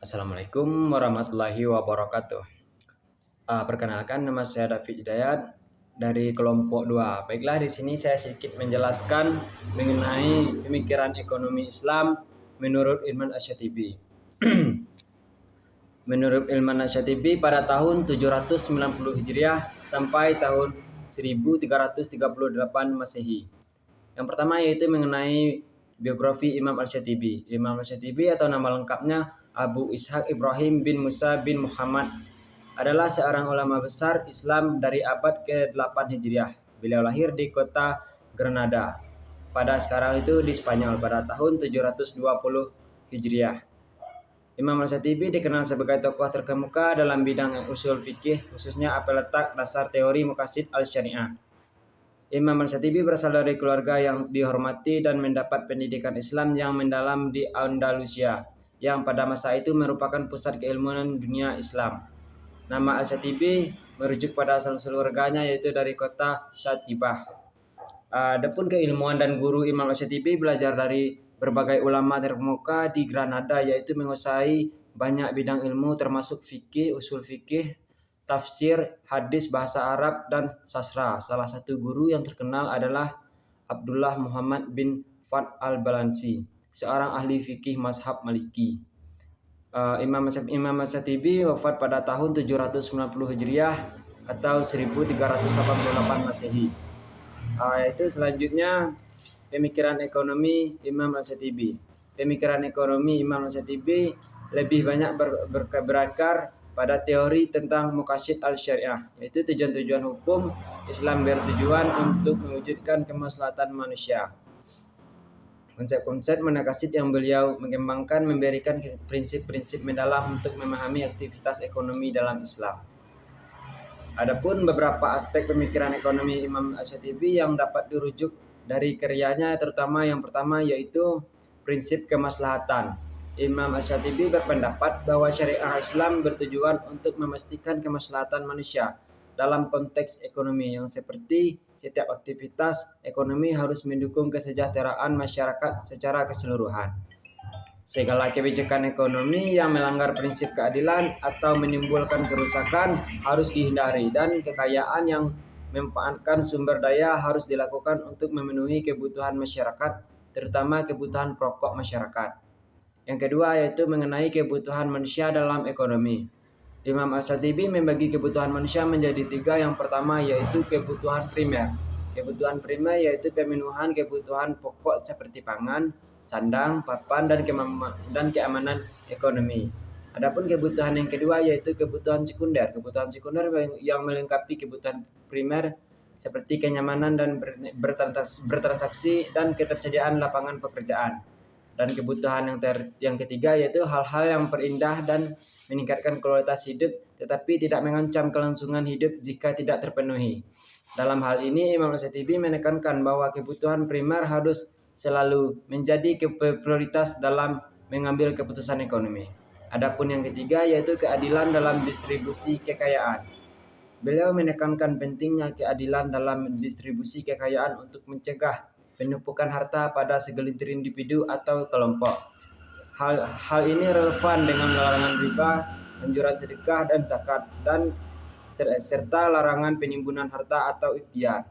Assalamualaikum warahmatullahi wabarakatuh. Perkenalkan, nama saya David Hidayat dari kelompok 2. Baiklah, di sini saya sedikit menjelaskan mengenai pemikiran ekonomi Islam menurut Ilman Asyatibi. Menurut Ilman Asyatibi, pada tahun 790 Hijriah sampai tahun 1338 Masehi. Yang pertama yaitu mengenai biografi Imam Al-Syatibi. Imam Al-Syatibi atau nama lengkapnya Abu Ishaq Ibrahim bin Musa bin Muhammad adalah seorang ulama besar Islam dari abad ke-8 Hijriah. Beliau lahir di kota Granada pada sekarang itu di Spanyol pada tahun 720 Hijriah. Imam Al-Syatibi dikenal sebagai tokoh terkemuka dalam bidang usul fikih, khususnya apa letak dasar teori Maqasid al-Syariah. Imam Al-Syatibi berasal dari keluarga yang dihormati dan mendapat pendidikan Islam yang mendalam di Andalusia, yang pada masa itu merupakan pusat keilmuan dunia Islam. Nama Al-Syatibi merujuk pada asal-usul keluarganya yaitu dari kota Syatibah. Adapun keilmuan dan guru Imam Al-Syatibi belajar dari berbagai ulama terkemuka di Granada, yaitu menguasai banyak bidang ilmu termasuk fikih, usul fikih, tafsir, hadis, bahasa Arab, dan sastra. Salah satu guru yang terkenal adalah Abdullah Muhammad bin Fad al-Balansi, seorang ahli fikih mazhab Maliki. Imam Al-Syatibi wafat pada tahun 790 Hijriah atau 1388 Masehi. Itu selanjutnya pemikiran ekonomi Imam Al-Syatibi. Pemikiran ekonomi Imam Al-Syatibi lebih banyak berakar pada teori tentang Maqasid al-Syariah, yaitu tujuan-tujuan hukum Islam bertujuan untuk mewujudkan kemaslahatan manusia. Konsep-konsep Maqasid yang beliau mengembangkan memberikan prinsip-prinsip mendalam untuk memahami aktivitas ekonomi dalam Islam. Adapun beberapa aspek pemikiran ekonomi Imam Al-Syatibi yang dapat dirujuk dari karyanya, terutama yang pertama yaitu prinsip kemaslahatan. Imam Al-Syatibi berpendapat bahwa syariah Islam bertujuan untuk memastikan kemaslahatan manusia dalam konteks ekonomi, yang seperti setiap aktivitas ekonomi harus mendukung kesejahteraan masyarakat secara keseluruhan. Segala kebijakan ekonomi yang melanggar prinsip keadilan atau menimbulkan kerusakan harus dihindari, dan kekayaan yang memanfaatkan sumber daya harus dilakukan untuk memenuhi kebutuhan masyarakat, terutama kebutuhan pokok masyarakat. Yang kedua yaitu mengenai kebutuhan manusia dalam ekonomi. Imam Al-Syatibi membagi kebutuhan manusia menjadi 3. Yang pertama yaitu kebutuhan primer. Kebutuhan primer yaitu pemenuhan kebutuhan pokok seperti pangan, sandang, papan, dan keamanan ekonomi. Adapun kebutuhan yang kedua yaitu kebutuhan sekunder. Kebutuhan sekunder yang melengkapi kebutuhan primer seperti kenyamanan dan bertransaksi dan ketersediaan lapangan pekerjaan. Dan kebutuhan yang ketiga yaitu hal-hal yang perindah dan meningkatkan kualitas hidup tetapi tidak mengancam kelangsungan hidup jika tidak terpenuhi. Dalam hal ini Imam Al-Syatibi menekankan bahwa kebutuhan primer harus selalu menjadi prioritas dalam mengambil keputusan ekonomi. Adapun yang ketiga yaitu keadilan dalam distribusi kekayaan. Beliau menekankan pentingnya keadilan dalam distribusi kekayaan untuk mencegah penumpukan harta pada segelintir individu atau kelompok. Hal ini relevan dengan larangan riba, anjuran sedekah dan zakat, dan serta larangan penimbunan harta atau ikhtiar.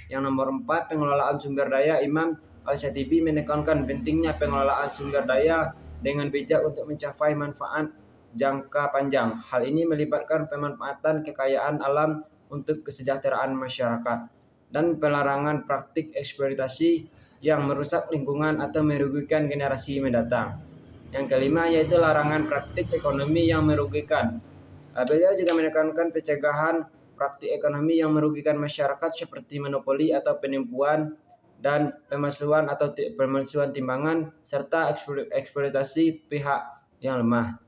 Yang nomor 4, pengelolaan sumber daya. Imam Al-Syatibi menekankan pentingnya pengelolaan sumber daya dengan bijak untuk mencapai manfaat jangka panjang. Hal ini melibatkan pemanfaatan kekayaan alam untuk kesejahteraan masyarakat dan pelarangan praktik eksploitasi yang merusak lingkungan atau merugikan generasi mendatang. Yang kelima yaitu larangan praktik ekonomi yang merugikan. Beliau juga menekankan pencegahan praktik ekonomi yang merugikan masyarakat seperti monopoli atau penipuan dan pemalsuan timbangan serta eksploitasi pihak yang lemah.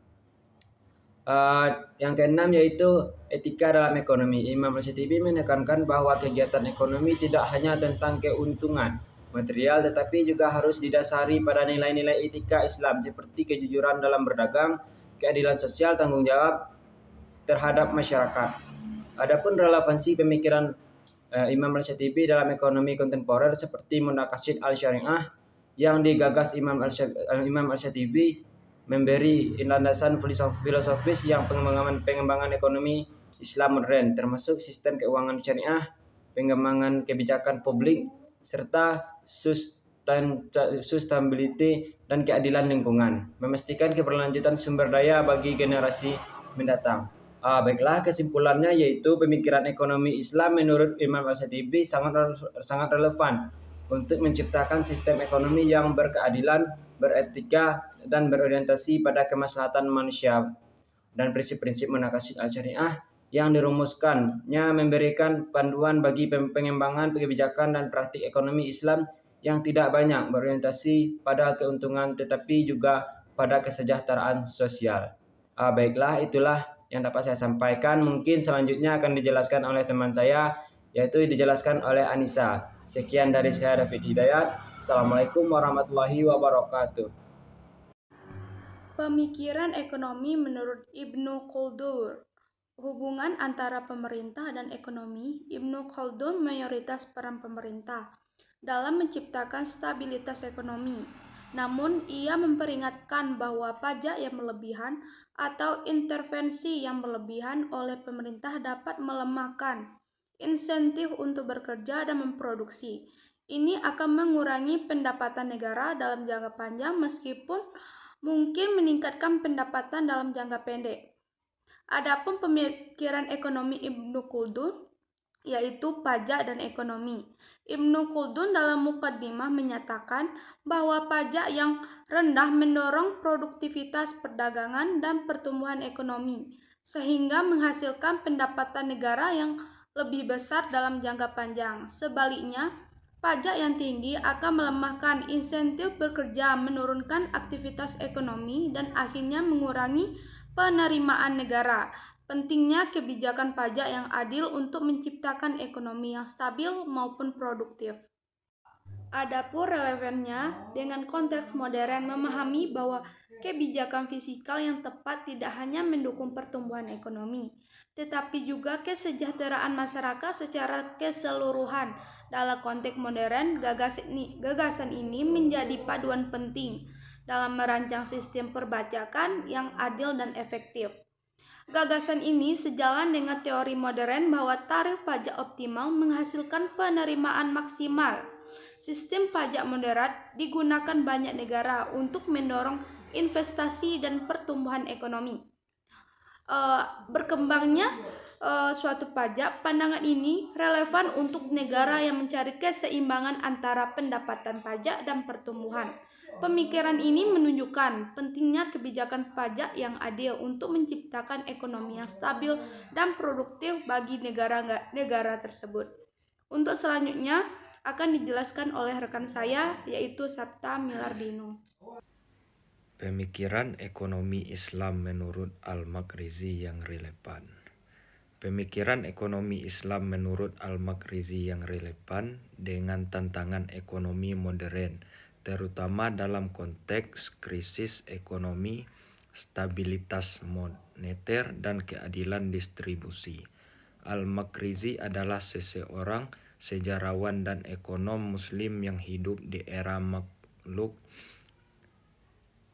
Yang keenam yaitu etika dalam ekonomi. Imam Al-Syatibi menekankan bahwa kegiatan ekonomi tidak hanya tentang keuntungan material tetapi juga harus didasari pada nilai-nilai etika Islam seperti kejujuran dalam berdagang, keadilan sosial, tanggung jawab terhadap masyarakat. Adapun relevansi pemikiran Imam Al-Syatibi dalam ekonomi kontemporer seperti Maqasid al-Syariah yang digagas Imam Al-Syatibi memberi landasan filosofis yang pengembangan ekonomi Islam modern, termasuk sistem keuangan syariah, pengembangan kebijakan publik, serta sustainability dan keadilan lingkungan, memastikan keberlanjutan sumber daya bagi generasi mendatang. Baiklah, kesimpulannya yaitu pemikiran ekonomi Islam menurut Imam Al-Shatibi sangat relevan untuk menciptakan sistem ekonomi yang berkeadilan, beretika, dan berorientasi pada kemaslahatan manusia, dan prinsip-prinsip monakasid al-syariah yang dirumuskannya memberikan panduan bagi pengembangan kebijakan dan praktik ekonomi Islam yang tidak banyak berorientasi pada keuntungan tetapi juga pada kesejahteraan sosial. Baiklah, itulah yang dapat saya sampaikan. Mungkin selanjutnya akan dijelaskan oleh teman saya, yaitu dijelaskan oleh Anissa. Sekian dari saya, David Hidayat. Assalamualaikum warahmatullahi wabarakatuh. Pemikiran ekonomi menurut Ibnu Khaldun. Hubungan antara pemerintah dan ekonomi. Ibnu Khaldun mayoritas peran pemerintah dalam menciptakan stabilitas ekonomi. Namun, ia memperingatkan bahwa pajak yang berlebihan atau intervensi yang berlebihan oleh pemerintah dapat melemahkan insentif untuk bekerja dan memproduksi. Ini akan mengurangi pendapatan negara dalam jangka panjang meskipun mungkin meningkatkan pendapatan dalam jangka pendek. Adapun pemikiran ekonomi Ibnu Khaldun yaitu pajak dan ekonomi. Ibnu Khaldun dalam mukaddimah menyatakan bahwa pajak yang rendah mendorong produktivitas perdagangan dan pertumbuhan ekonomi, sehingga menghasilkan pendapatan negara yang lebih besar dalam jangka panjang. Sebaliknya, pajak yang tinggi akan melemahkan insentif bekerja, menurunkan aktivitas ekonomi, dan akhirnya mengurangi penerimaan negara. Pentingnya kebijakan pajak yang adil untuk menciptakan ekonomi yang stabil maupun produktif. Adapun relevannya dengan konteks modern memahami bahwa kebijakan fiskal yang tepat tidak hanya mendukung pertumbuhan ekonomi, tetapi juga kesejahteraan masyarakat secara keseluruhan. Dalam konteks modern, gagasan ini menjadi paduan penting dalam merancang sistem perpajakan yang adil dan efektif. Gagasan ini sejalan dengan teori modern bahwa tarif pajak optimal menghasilkan penerimaan maksimal. Sistem pajak moderat digunakan banyak negara untuk mendorong investasi dan pertumbuhan ekonomi. Berkembangnya suatu pajak, pandangan ini relevan untuk negara yang mencari keseimbangan antara pendapatan pajak dan pertumbuhan. Pemikiran ini menunjukkan pentingnya kebijakan pajak yang adil untuk menciptakan ekonomi yang stabil dan produktif bagi negara tersebut. Untuk selanjutnya akan dijelaskan oleh rekan saya, yaitu Sabta Milardino. Pemikiran ekonomi Islam menurut Al-Maqrizi yang relevan. Pemikiran ekonomi Islam menurut Al-Maqrizi yang relevan dengan tantangan ekonomi modern, terutama dalam konteks krisis ekonomi, stabilitas moneter, dan keadilan distribusi. Al-Maqrizi adalah seseorang sejarawan dan ekonom Muslim yang hidup di era Makhluk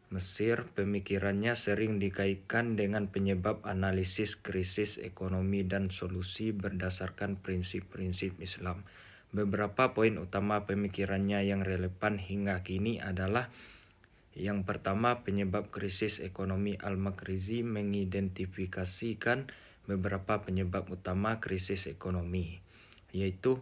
Mesir. Pemikirannya sering dikaitkan dengan penyebab analisis krisis ekonomi dan solusi berdasarkan prinsip-prinsip Islam. Beberapa poin utama pemikirannya yang relevan hingga kini adalah: yang pertama, penyebab krisis ekonomi. Al-Maqrizi mengidentifikasikan beberapa penyebab utama krisis ekonomi, yaitu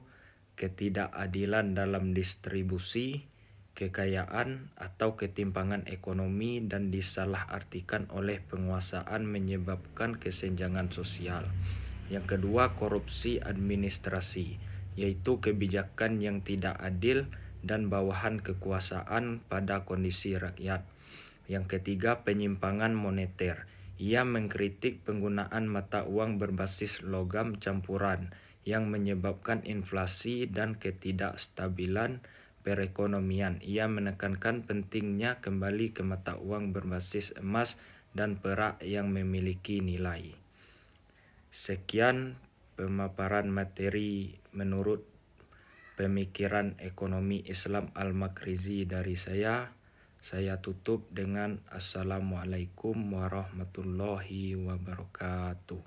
ketidakadilan dalam distribusi kekayaan atau ketimpangan ekonomi, dan disalahartikan oleh penguasaan menyebabkan kesenjangan sosial. Yang kedua, korupsi administrasi, yaitu kebijakan yang tidak adil dan bawahan kekuasaan pada kondisi rakyat. Yang ketiga, penyimpangan moneter. Ia mengkritik penggunaan mata uang berbasis logam campuran yang menyebabkan inflasi dan ketidakstabilan perekonomian. Ia menekankan pentingnya kembali ke mata uang berbasis emas dan perak yang memiliki nilai. Sekian pemaparan materi menurut pemikiran ekonomi Islam Al-Maqrizi dari saya. Saya tutup dengan Assalamualaikum warahmatullahi wabarakatuh.